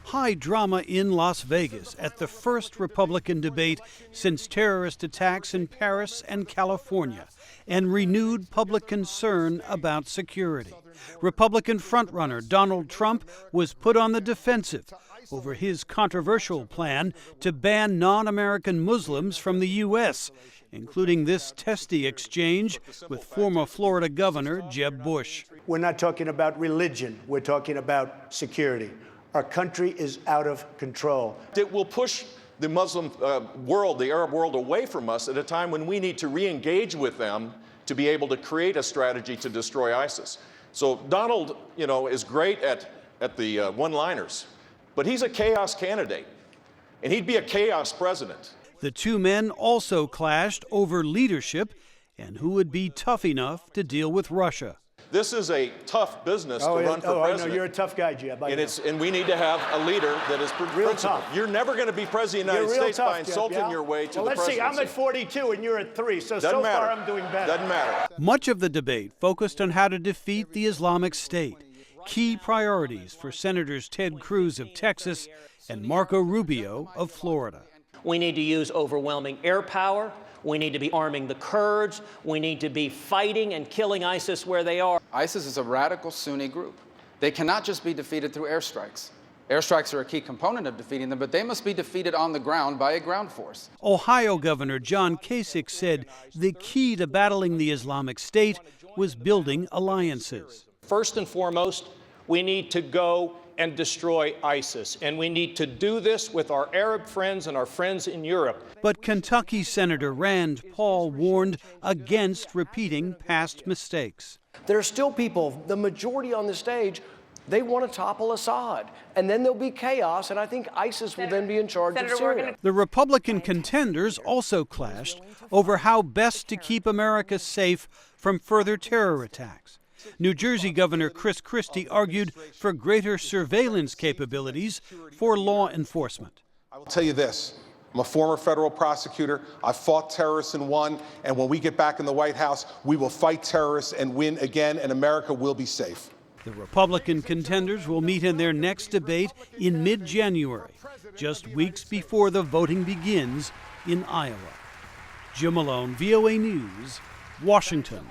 High drama in Las Vegas at the first Republican debate since terrorist attacks in Paris and California, and renewed public concern about security. Republican frontrunner Donald Trump was put on the defensive over his controversial plan to ban non-American Muslims from the U.S., including this testy exchange with former Florida Governor Jeb Bush. We're not talking about religion. We're talking about security. Our country is out of control. It will push the Muslim world, the Arab world, away from us at a time when we need to re-engage with them to be able to create a strategy to destroy ISIS. So Donald, is great at the one-liners, but he's a chaos candidate, and he'd be a chaos president. The two men also clashed over leadership and who would be tough enough to deal with Russia. This is a tough business to run for president. I know, you're a tough guy, Jeb. And we need to have a leader that is real principled. tough. You're never going to be president of the United States by insulting your way to the presidency. Let's see, I'm at 42 and you're at 3, so far I'm doing better. Doesn't matter. Much of the debate focused on how to defeat the Islamic State. Key priorities for Senators Ted Cruz of Texas and Marco Rubio of Florida. We need to use overwhelming air power. We need to be arming the Kurds. We need to be fighting and killing ISIS where they are. ISIS is a radical Sunni group. They cannot just be defeated through airstrikes. Airstrikes are a key component of defeating them, but they must be defeated on the ground by a ground force. Ohio Governor John Kasich said the key to battling the Islamic State was building alliances. First and foremost, we need to go and destroy ISIS. And we need to do this with our Arab friends and our friends in Europe. But Kentucky Senator Rand Paul warned against repeating past mistakes. There are still people, the majority on the stage, they want to topple Assad. And then there'll be chaos, and I think ISIS will then be in charge of Syria. The Republican contenders also clashed over how best to keep America safe from further terror attacks. New Jersey Governor Chris Christie argued for greater surveillance capabilities for law enforcement. I will tell you this. I'm a former federal prosecutor. I fought terrorists and won. And when we get back in the White House, we will fight terrorists and win again, and America will be safe. The Republican contenders will meet in their next debate in mid-January, just weeks before the voting begins in Iowa. Jim Malone, VOA News, Washington.